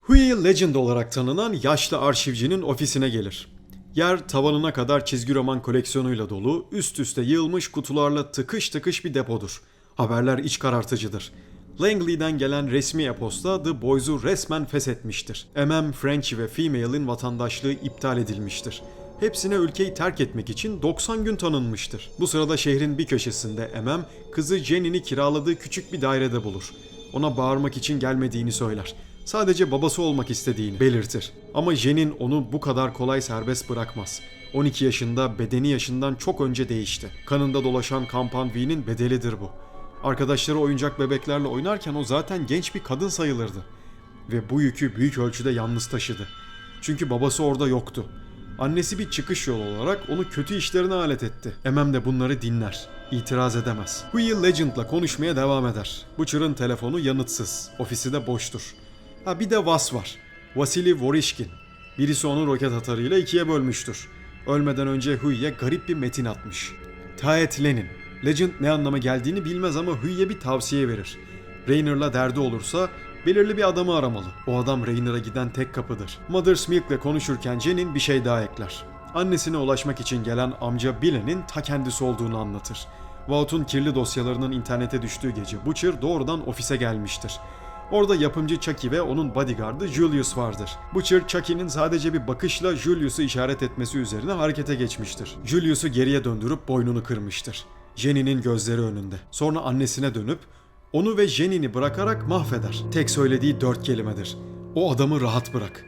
Huey Legend olarak tanınan yaşlı arşivcinin ofisine gelir. Yer tavanına kadar çizgi roman koleksiyonuyla dolu, üst üste yığılmış kutularla tıkış tıkış bir depodur. Haberler iç karartıcıdır. Langley'den gelen resmi e-posta The Boys'u resmen feshetmiştir. Frenchy ve Female'in vatandaşlığı iptal edilmiştir. Hepsine ülkeyi terk etmek için 90 gün tanınmıştır. Bu sırada şehrin bir köşesinde kızı Jenny'ni kiraladığı küçük bir dairede bulur. Ona bağırmak için gelmediğini söyler. Sadece babası olmak istediğini belirtir. Ama Jen'in onu bu kadar kolay serbest bırakmaz. 12 yaşında, bedeni yaşından çok önce değişti. Kanında dolaşan Compound V'nin bedelidir bu. Arkadaşları oyuncak bebeklerle oynarken o zaten genç bir kadın sayılırdı. Ve bu yükü büyük ölçüde yalnız taşıdı. Çünkü babası orada yoktu. Annesi bir çıkış yolu olarak onu kötü işlerine alet etti. De bunları dinler. İtiraz edemez. Huey Legend'la konuşmaya devam eder. Butcher'ın telefonu yanıtsız. Ofisi de boştur. Bir de Vass var. Vasily Vorishkin. Birisi onu roket atarıyla ikiye bölmüştür. Ölmeden önce Huey'e garip bir metin atmış. Taet Lenin. Legend ne anlama geldiğini bilmez ama Huey'e bir tavsiye verir. Raynor'la derdi olursa belirli bir adamı aramalı. O adam Raynor'a giden tek kapıdır. Mother's Milk'le konuşurken Jen'in bir şey daha ekler. Annesine ulaşmak için gelen amca Billy'nin ta kendisi olduğunu anlatır. Vaught'un kirli dosyalarının internete düştüğü gece Butcher doğrudan ofise gelmiştir. Orada yapımcı Chucky ve onun bodyguardı Julius vardır. Butcher, Chucky'nin sadece bir bakışla Julius'u işaret etmesi üzerine harekete geçmiştir. Julius'u geriye döndürüp boynunu kırmıştır. Jenny'nin gözleri önünde. Sonra annesine dönüp onu ve Jenny'ni bırakarak mahveder. Tek söylediği 4 kelimedir. O adamı rahat bırak.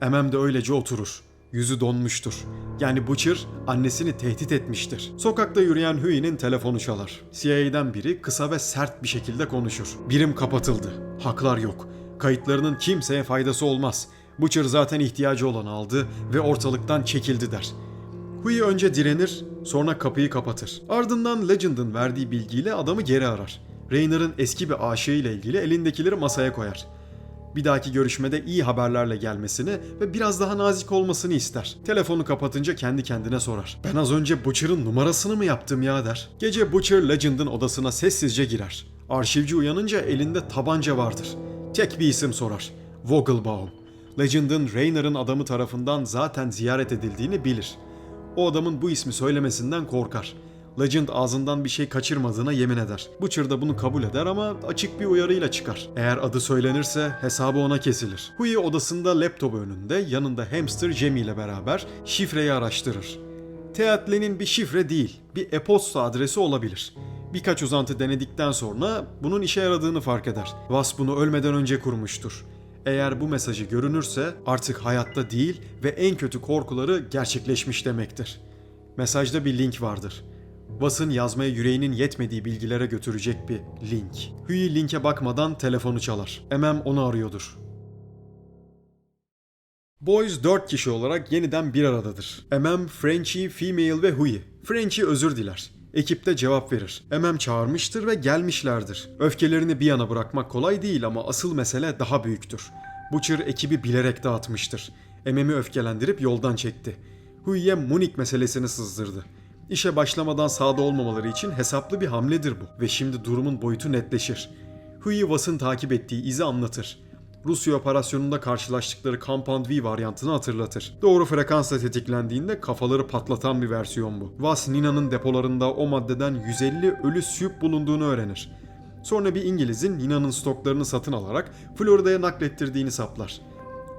Emem de öylece oturur. Yüzü donmuştur. Yani Butcher annesini tehdit etmiştir. Sokakta yürüyen Huey'nin telefonu çalar. CIA'den biri kısa ve sert bir şekilde konuşur. Birim kapatıldı. Haklar yok. Kayıtlarının kimseye faydası olmaz. Butcher zaten ihtiyacı olanı aldı ve ortalıktan çekildi der. Huey önce direnir, sonra kapıyı kapatır. Ardından Legend'ın verdiği bilgiyle adamı geri arar. Raynor'ın eski bir aşığıyla ilgili elindekileri masaya koyar. Bir dahaki görüşmede iyi haberlerle gelmesini ve biraz daha nazik olmasını ister. Telefonu kapatınca kendi kendine sorar. Ben az önce Butcher'ın numarasını mı yaptım ya der. Gece Butcher Legend'ın odasına sessizce girer. Arşivci uyanınca elinde tabanca vardır. Tek bir isim sorar. Vogelbaum. Legend'ın Raynor'ın adamı tarafından zaten ziyaret edildiğini bilir. O adamın bu ismi söylemesinden korkar. Legend ağzından bir şey kaçırmadığına yemin eder. Butcher da bunu kabul eder ama açık bir uyarıyla çıkar. Eğer adı söylenirse hesabı ona kesilir. Huey odasında laptopu önünde yanında hamster Jamie ile beraber şifreyi araştırır. Teatle'nin bir şifre değil, bir e-posta adresi olabilir. Birkaç uzantı denedikten sonra bunun işe yaradığını fark eder. Vass bunu ölmeden önce kurmuştur. Eğer bu mesajı görünürse artık hayatta değil ve en kötü korkuları gerçekleşmiş demektir. Mesajda bir link vardır. Vass'ın yazmaya yüreğinin yetmediği bilgilere götürecek bir link. Huey linke bakmadan telefonu çalar. Emem onu arıyordur. Boys 4 kişi olarak yeniden bir aradadır. Emem, Frenchie, Female ve Huey. Frenchie özür diler. Ekipte cevap verir. Emem çağırmıştır ve gelmişlerdir. Öfkelerini bir yana bırakmak kolay değil ama asıl mesele daha büyüktür. Butcher ekibi bilerek dağıtmıştır. Emem'i öfkelendirip yoldan çekti. Huey'e Munich meselesini sızdırdı. İşe başlamadan sahada olmamaları için hesaplı bir hamledir bu ve şimdi durumun boyutu netleşir. Huey Vass'ın takip ettiği izi anlatır. Rusya operasyonunda karşılaştıkları Compound V varyantını hatırlatır. Doğru frekansla tetiklendiğinde kafaları patlatan bir versiyon bu. Vass, Nina'nın depolarında o maddeden 150 ölü süp bulunduğunu öğrenir. Sonra bir İngiliz'in Nina'nın stoklarını satın alarak Florida'ya naklettirdiğini saplar.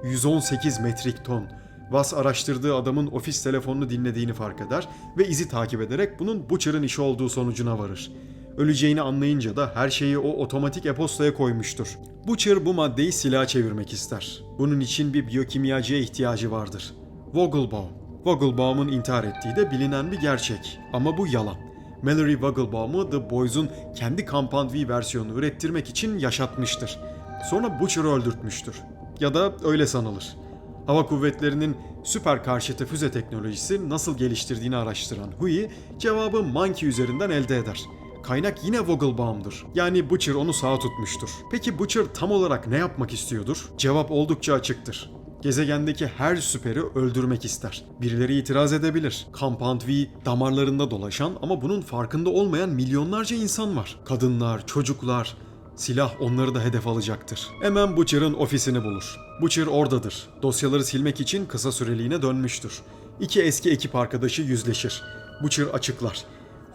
118 metrik ton. Vass araştırdığı adamın ofis telefonunu dinlediğini fark eder ve izi takip ederek bunun Butcher'ın işi olduğu sonucuna varır. Öleceğini anlayınca da her şeyi o otomatik e-postaya koymuştur. Butcher bu maddeyi silaha çevirmek ister. Bunun için bir biyokimyacıya ihtiyacı vardır. Vogelbaum. Vogelbaum'un intihar ettiği de bilinen bir gerçek. Ama bu yalan. Mallory Vogelbaum'u The Boys'un kendi Compound V versiyonunu ürettirmek için yaşatmıştır. Sonra Butcher'ı öldürtmüştür. Ya da öyle sanılır. Hava kuvvetlerinin süper karşıtı füze teknolojisi nasıl geliştirdiğini araştıran Huey cevabı Monkey üzerinden elde eder. Kaynak yine Vogelbaum'dur. Yani Butcher onu sağ tutmuştur. Peki Butcher tam olarak ne yapmak istiyordur? Cevap oldukça açıktır. Gezegendeki her süperi öldürmek ister. Birileri itiraz edebilir. Compound V damarlarında dolaşan ama bunun farkında olmayan milyonlarca insan var. Kadınlar, çocuklar. Silah onları da hedef alacaktır. Hemen Butcher'ın ofisini bulur. Butcher oradadır. Dosyaları silmek için kısa süreliğine dönmüştür. İki eski ekip arkadaşı yüzleşir. Butcher açıklar.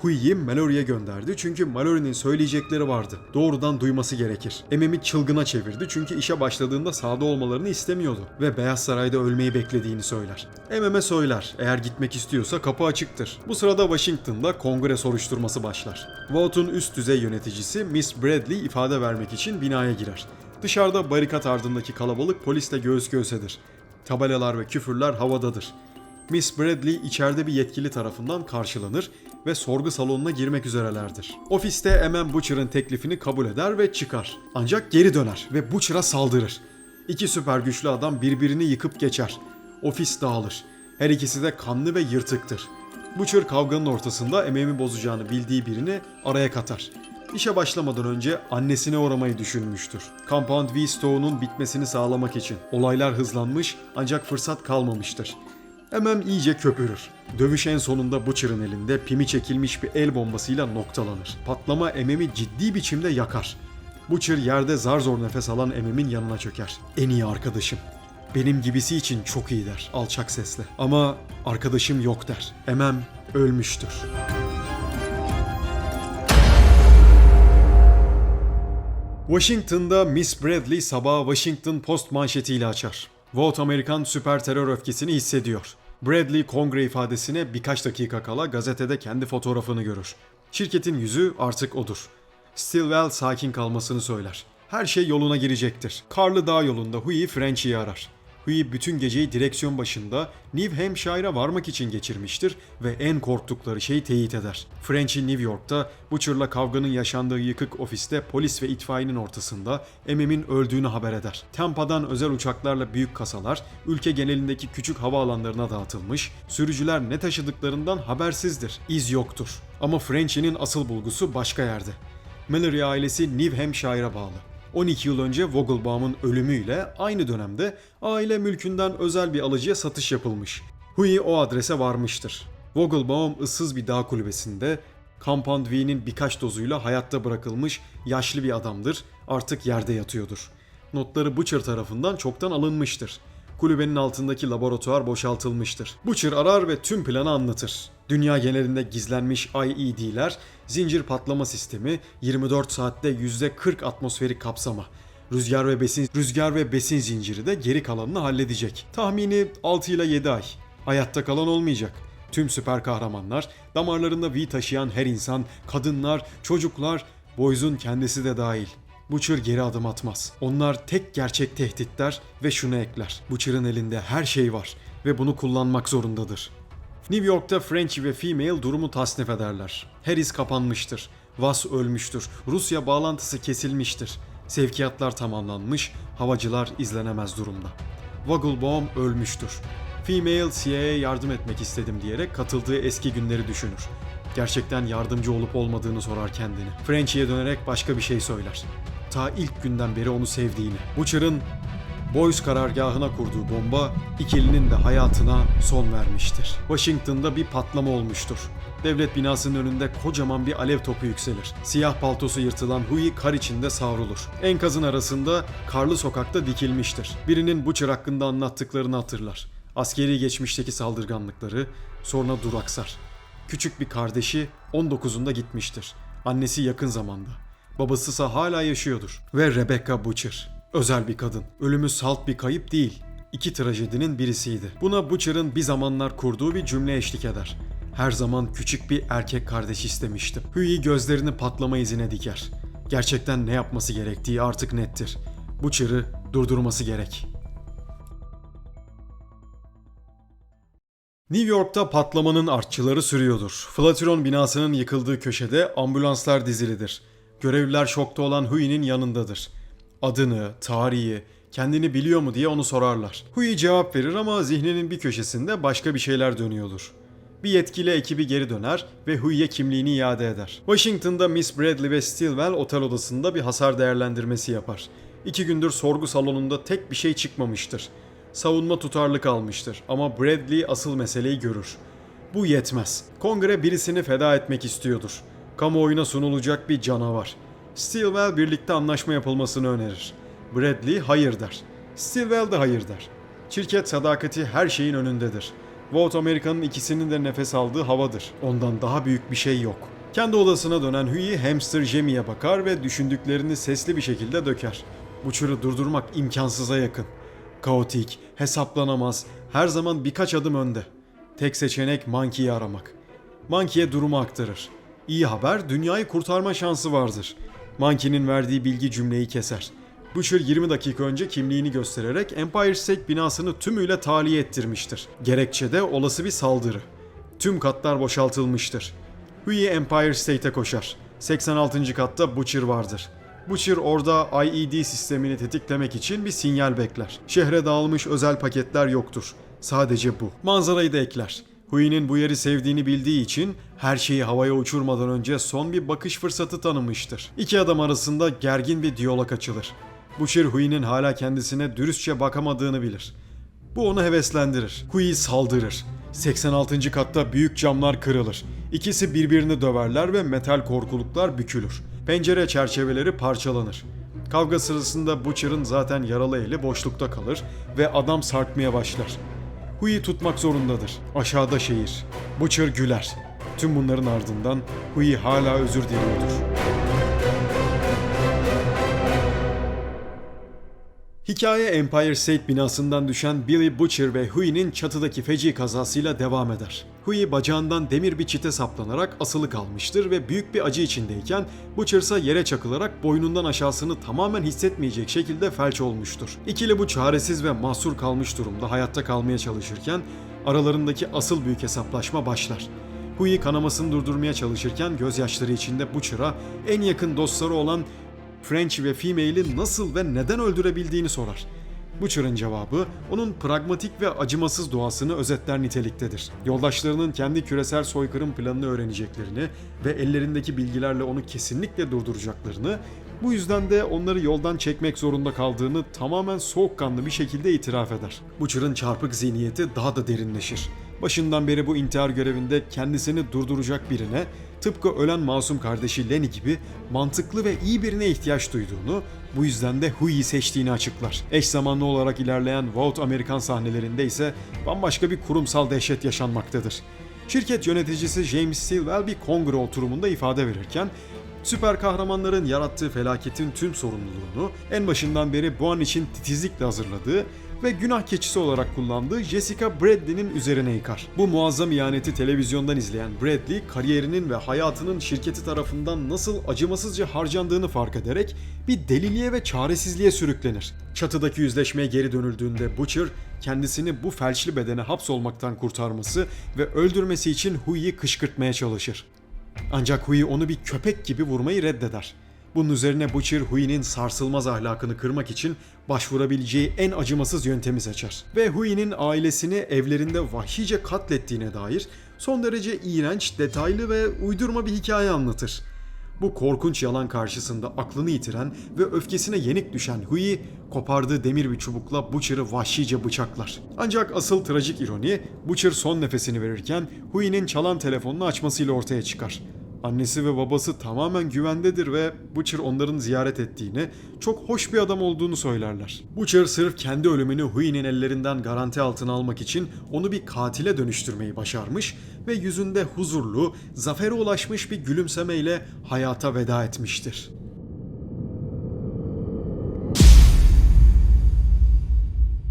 Huey'i Mallory'e gönderdi çünkü Mallory'nin söyleyecekleri vardı. Doğrudan duyması gerekir. Emem'i çılgına çevirdi çünkü işe başladığında sahada olmalarını istemiyordu ve Beyaz Saray'da ölmeyi beklediğini söyler. Emem'e söyler. Eğer gitmek istiyorsa kapı açıktır. Bu sırada Washington'da kongre soruşturması başlar. Vaught'un üst düzey yöneticisi Miss Bradley ifade vermek için binaya girer. Dışarıda barikat ardındaki kalabalık polisle göğüs göğüsedir. Tabelalar ve küfürler havadadır. Miss Bradley içeride bir yetkili tarafından karşılanır ve sorgu salonuna girmek üzerelerdir. Ofiste Emem Butcher'ın teklifini kabul eder ve çıkar. Ancak geri döner ve Butcher'a saldırır. İki süper güçlü adam birbirini yıkıp geçer. Ofis dağılır. Her ikisi de kanlı ve yırtıktır. Butcher kavganın ortasında Emem'i bozacağını bildiği birini araya katar. İşe başlamadan önce annesine uğramayı düşünmüştür. Compound V stoğunun bitmesini sağlamak için. Olaylar hızlanmış ancak fırsat kalmamıştır. Hemen iyice köpürür. Dövüş en sonunda Butcher'ın elinde pimi çekilmiş bir el bombasıyla noktalanır. Patlama Emem'i ciddi biçimde yakar. Butcher yerde zar zor nefes alan Emem'in yanına çöker. "En iyi arkadaşım. Benim gibisi için çok iyi," der alçak sesle. "Ama arkadaşım yok," der. Emem ölmüştür. Washington'da Miss Bradley sabahı Washington Post manşetiyle açar. Vote Amerikan süper terör öfkesini hissediyor. Bradley kongre ifadesine birkaç dakika kala gazetede kendi fotoğrafını görür. Şirketin yüzü artık odur. Stilwell sakin kalmasını söyler. Her şey yoluna girecektir. Karlı dağ yolunda Huey Frenchie'yi arar. Huey bütün geceyi direksiyon başında New Hampshire'a varmak için geçirmiştir ve en korktukları şeyi teyit eder. Frenchie New York'ta Butcher'la kavganın yaşandığı yıkık ofiste polis ve itfaiyenin ortasında Emem'in öldüğünü haber eder. Tampa'dan özel uçaklarla büyük kasalar ülke genelindeki küçük havaalanlarına dağıtılmış, sürücüler ne taşıdıklarından habersizdir. İz yoktur. Ama Frenchie'nin asıl bulgusu başka yerde. Mallory ailesi New Hampshire'a bağlı. 12 yıl önce Vogelbaum'un ölümüyle aynı dönemde aile mülkünden özel bir alıcıya satış yapılmış. Huey o adrese varmıştır. Vogelbaum ıssız bir dağ kulübesinde Compound V'nin birkaç dozuyla hayatta bırakılmış yaşlı bir adamdır, artık yerde yatıyordur. Notları Butcher tarafından çoktan alınmıştır. Kulübenin altındaki laboratuvar boşaltılmıştır. Butcher arar ve tüm planı anlatır. Dünya genelinde gizlenmiş IED'ler, zincir patlama sistemi, 24 saatte %40 atmosferik kapsama. Rüzgar ve besin zinciri de geri kalanını halledecek. Tahmini 6 ile 7 ay. Hayatta kalan olmayacak. Tüm süper kahramanlar, damarlarında V taşıyan her insan, kadınlar, çocuklar, Boyz'un kendisi de dahil. Butcher geri adım atmaz. Onlar tek gerçek tehditler ve şunu ekler. Butcher'ın elinde her şey var ve bunu kullanmak zorundadır. New York'ta Frenchie ve Female durumu tasnif ederler. Her iz kapanmıştır. Vass ölmüştür. Rusya bağlantısı kesilmiştir. Sevkiyatlar tamamlanmış, havacılar izlenemez durumda. Vogelbaum ölmüştür. Female CIA'ya yardım etmek istedim diyerek katıldığı eski günleri düşünür. Gerçekten yardımcı olup olmadığını sorar kendini. Frenchie'ye dönerek başka bir şey söyler. Ta ilk günden beri onu sevdiğini. Butcher'ın Boys karargahına kurduğu bomba ikilinin de hayatına son vermiştir. Washington'da bir patlama olmuştur. Devlet binasının önünde kocaman bir alev topu yükselir. Siyah paltosu yırtılan Huey kar içinde savrulur. Enkazın arasında karlı sokakta dikilmiştir. Birinin Butcher hakkında anlattıklarını hatırlar. Askeri geçmişteki saldırganlıkları, sonra duraksar. Küçük bir kardeşi 19'unda gitmiştir. Annesi yakın zamanda. Babasıysa hala yaşıyordur. Ve Rebecca Butcher. Özel bir kadın. Ölümü salt bir kayıp değil. İki trajedinin birisiydi. Buna Butcher'ın bir zamanlar kurduğu bir cümle eşlik eder. Her zaman küçük bir erkek kardeş istemiştim. Huey gözlerini patlama izine diker. Gerçekten ne yapması gerektiği artık nettir. Butcher'ı durdurması gerek. New York'ta patlamanın artçıları sürüyordur. Flatiron binasının yıkıldığı köşede ambulanslar dizilidir. Görevliler şokta olan Huey'nin yanındadır. Adını, tarihi, kendini biliyor mu diye onu sorarlar. Huey cevap verir ama zihninin bir köşesinde başka bir şeyler dönüyordur. Bir yetkili ekibi geri döner ve Huey'e kimliğini iade eder. Washington'da Miss Bradley ve Stilwell otel odasında bir hasar değerlendirmesi yapar. 2 gündür sorgu salonunda tek bir şey çıkmamıştır. Savunma tutarlı kalmıştır ama Bradley asıl meseleyi görür. Bu yetmez. Kongre birisini feda etmek istiyordur. Kamuoyuna sunulacak bir canavar. Stilwell birlikte anlaşma yapılmasını önerir. Bradley hayır der. Stilwell de hayır der. Şirket sadakati her şeyin önündedir. Vote Amerika'nın ikisinin de nefes aldığı havadır. Ondan daha büyük bir şey yok. Kendi odasına dönen Huey hamster Jamie'ye bakar ve düşündüklerini sesli bir şekilde döker. Butcher'ı durdurmak imkansıza yakın. Kaotik, hesaplanamaz, her zaman birkaç adım önde. Tek seçenek Monkey'i aramak. Monkey'e durumu aktarır. İyi haber, dünyayı kurtarma şansı vardır. Monkey'nin verdiği bilgi cümleyi keser. Butcher 20 dakika önce kimliğini göstererek Empire State binasını tümüyle tahliye ettirmiştir. Gerekçe de olası bir saldırı. Tüm katlar boşaltılmıştır. Huey Empire State'e koşar. 86. katta Butcher vardır. Butcher orada IED sistemini tetiklemek için bir sinyal bekler. Şehre dağılmış özel paketler yoktur. Sadece bu. Manzarayı da ekler. Huey'nin bu yeri sevdiğini bildiği için her şeyi havaya uçurmadan önce son bir bakış fırsatı tanımıştır. İki adam arasında gergin bir diyalog açılır. Butcher Huey'nin hala kendisine dürüstçe bakamadığını bilir. Bu onu heveslendirir. Hui saldırır. 86. katta büyük camlar kırılır. İkisi birbirini döverler ve metal korkuluklar bükülür. Pencere çerçeveleri parçalanır. Kavga sırasında Butcher'ın zaten yaralı eli boşlukta kalır ve adam sarkmaya başlar. Hui'yi tutmak zorundadır. Aşağıda şehir. Butcher güler. Tüm bunların ardından Hui hala özür diliyordur. Hikaye Empire State binasından düşen Billy Butcher ve Hui'nin çatıdaki feci kazasıyla devam eder. Hui bacağından demir bir çite saplanarak asılı kalmıştır ve büyük bir acı içindeyken Butcher ise yere çakılarak boynundan aşağısını tamamen hissetmeyecek şekilde felç olmuştur. İkili bu çaresiz ve mahsur kalmış durumda hayatta kalmaya çalışırken aralarındaki asıl büyük hesaplaşma başlar. Hui kanamasını durdurmaya çalışırken gözyaşları içinde Butcher'a en yakın dostları olan French ve Female'i nasıl ve neden öldürebildiğini sorar. Butcher'ın cevabı onun pragmatik ve acımasız doğasını özetler niteliktedir. Yoldaşlarının kendi küresel soykırım planını öğreneceklerini ve ellerindeki bilgilerle onu kesinlikle durduracaklarını, bu yüzden de onları yoldan çekmek zorunda kaldığını tamamen soğukkanlı bir şekilde itiraf eder. Butcher'ın çarpık zihniyeti daha da derinleşir. Başından beri bu intihar görevinde kendisini durduracak birine, tıpkı ölen masum kardeşi Lenny gibi mantıklı ve iyi birine ihtiyaç duyduğunu, bu yüzden de Hui'yi seçtiğini açıklar. Eş zamanlı olarak ilerleyen Vault Amerikan sahnelerinde ise bambaşka bir kurumsal dehşet yaşanmaktadır. Şirket yöneticisi James Stilwell bir kongre oturumunda ifade verirken, süper kahramanların yarattığı felaketin tüm sorumluluğunu en başından beri bu an için titizlikle hazırladığı ve günah keçisi olarak kullandığı Jessica Bradley'nin üzerine yıkar. Bu muazzam ihaneti televizyondan izleyen Bradley, kariyerinin ve hayatının şirketi tarafından nasıl acımasızca harcandığını fark ederek bir deliliğe ve çaresizliğe sürüklenir. Çatıdaki yüzleşmeye geri dönüldüğünde Butcher, kendisini bu felçli bedene hapsolmaktan kurtarması ve öldürmesi için Hui'yi kışkırtmaya çalışır. Ancak Hui onu bir köpek gibi vurmayı reddeder. Bunun üzerine Butcher, Hui'nin sarsılmaz ahlakını kırmak için başvurabileceği en acımasız yöntemi seçer. Ve Hui'nin ailesini evlerinde vahşice katlettiğine dair son derece iğrenç, detaylı ve uydurma bir hikaye anlatır. Bu korkunç yalan karşısında aklını yitiren ve öfkesine yenik düşen Hui, kopardığı demir bir çubukla Butcher'ı vahşice bıçaklar. Ancak asıl trajik ironi, Butcher son nefesini verirken Hui'nin çalan telefonunu açmasıyla ortaya çıkar. Annesi ve babası tamamen güvendedir ve Butcher onların ziyaret ettiğini, çok hoş bir adam olduğunu söylerler. Butcher sırf kendi ölümünü Hui'nin ellerinden garanti altına almak için onu bir katile dönüştürmeyi başarmış ve yüzünde huzurlu, zafere ulaşmış bir gülümsemeyle hayata veda etmiştir.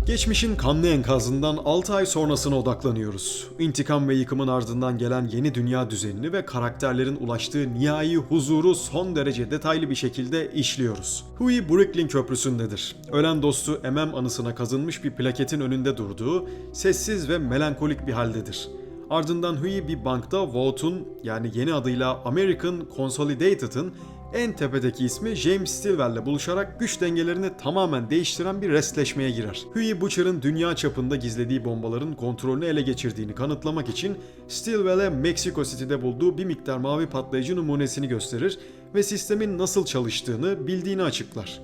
Geçmişin kanlı enkazından 6 ay sonrasına odaklanıyoruz. İntikam ve yıkımın ardından gelen yeni dünya düzenini ve karakterlerin ulaştığı nihai huzuru son derece detaylı bir şekilde işliyoruz. Hui Brooklyn Köprüsü'ndedir. Ölen dostu MM anısına kazınmış bir plaketin önünde durduğu, sessiz ve melankolik bir haldedir. Ardından Hui bir bankta Vault'un, yani yeni adıyla American Consolidated'ın en tepedeki ismi James Stilwell'le buluşarak güç dengelerini tamamen değiştiren bir restleşmeye girer. Hui, Butcher'ın dünya çapında gizlediği bombaların kontrolünü ele geçirdiğini kanıtlamak için Stilwell'e Mexico City'de bulduğu bir miktar mavi patlayıcı numunesini gösterir ve sistemin nasıl çalıştığını bildiğini açıklar.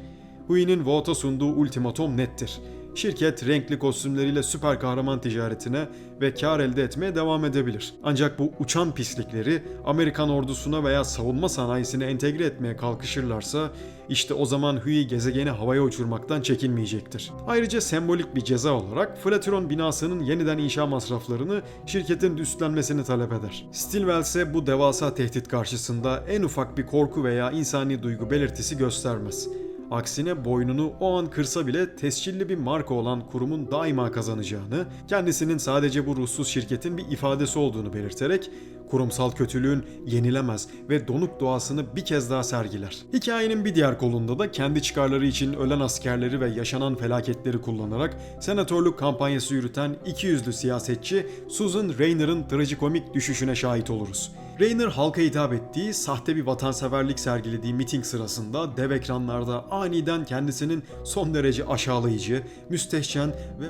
Hui'nin Vault'a sunduğu ultimatom nettir. Şirket renkli kostümleriyle süper kahraman ticaretine ve kar elde etmeye devam edebilir. Ancak bu uçan pislikleri Amerikan ordusuna veya savunma sanayisine entegre etmeye kalkışırlarsa işte o zaman Hui gezegeni havaya uçurmaktan çekinmeyecektir. Ayrıca sembolik bir ceza olarak Flatiron binasının yeniden inşa masraflarını şirketin üstlenmesini talep eder. Stilwell ise bu devasa tehdit karşısında en ufak bir korku veya insani duygu belirtisi göstermez. Aksine boynunu o an kırsa bile tescilli bir marka olan kurumun daima kazanacağını, kendisinin sadece bu ruhsuz şirketin bir ifadesi olduğunu belirterek kurumsal kötülüğün yenilemez ve donuk doğasını bir kez daha sergiler. Hikayenin bir diğer kolunda da kendi çıkarları için ölen askerleri ve yaşanan felaketleri kullanarak senatörlük kampanyası yürüten ikiyüzlü siyasetçi Susan Rayner'ın trajikomik düşüşüne şahit oluruz. Rayner halka hitap ettiği, sahte bir vatanseverlik sergilediği miting sırasında dev ekranlarda aniden kendisinin son derece aşağılayıcı, müstehcen ve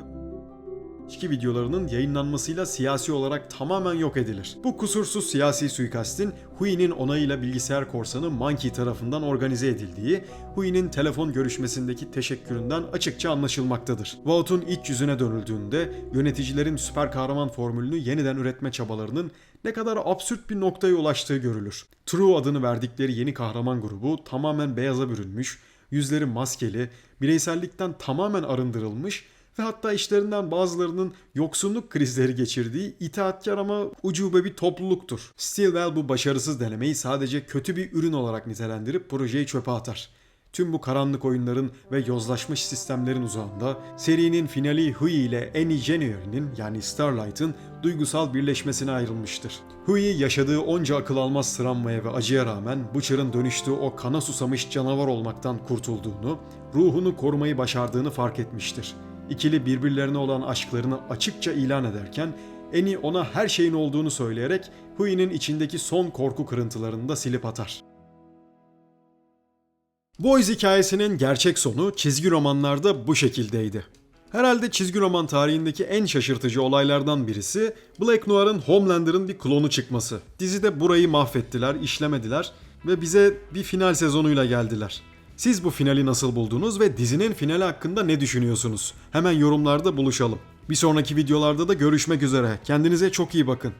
İçki videolarının yayınlanmasıyla siyasi olarak tamamen yok edilir. Bu kusursuz siyasi suikastin Hui'nin onayıyla bilgisayar korsanı Monkey tarafından organize edildiği, Hui'nin telefon görüşmesindeki teşekküründen açıkça anlaşılmaktadır. Vaught'un iç yüzüne dönüldüğünde yöneticilerin süper kahraman formülünü yeniden üretme çabalarının ne kadar absürt bir noktaya ulaştığı görülür. True adını verdikleri yeni kahraman grubu tamamen beyaza bürünmüş, yüzleri maskeli, bireysellikten tamamen arındırılmış ve hatta işlerinden bazılarının yoksunluk krizleri geçirdiği itaatkar ama ucube bir topluluktur. Stillwell bu başarısız denemeyi sadece kötü bir ürün olarak nitelendirip projeyi çöpe atar. Tüm bu karanlık oyunların ve yozlaşmış sistemlerin uzağında serinin finali Hui ile Annie January'nin yani Starlight'ın duygusal birleşmesine ayrılmıştır. Hui yaşadığı onca akıl almaz travmaya ve acıya rağmen Butcher'ın dönüştüğü o kana susamış canavar olmaktan kurtulduğunu, ruhunu korumayı başardığını fark etmiştir. İkili birbirlerine olan aşklarını açıkça ilan ederken Annie ona her şeyin olduğunu söyleyerek Hui'nin içindeki son korku kırıntılarını da silip atar. Boys hikayesinin gerçek sonu çizgi romanlarda bu şekildeydi. Herhalde çizgi roman tarihindeki en şaşırtıcı olaylardan birisi Black Noir'ın Homelander'ın bir klonu çıkması. Dizide burayı mahvettiler, işlemediler ve bize bir final sezonuyla geldiler. Siz bu finali nasıl buldunuz ve dizinin finali hakkında ne düşünüyorsunuz? Hemen yorumlarda buluşalım. Bir sonraki videolarda da görüşmek üzere. Kendinize çok iyi bakın.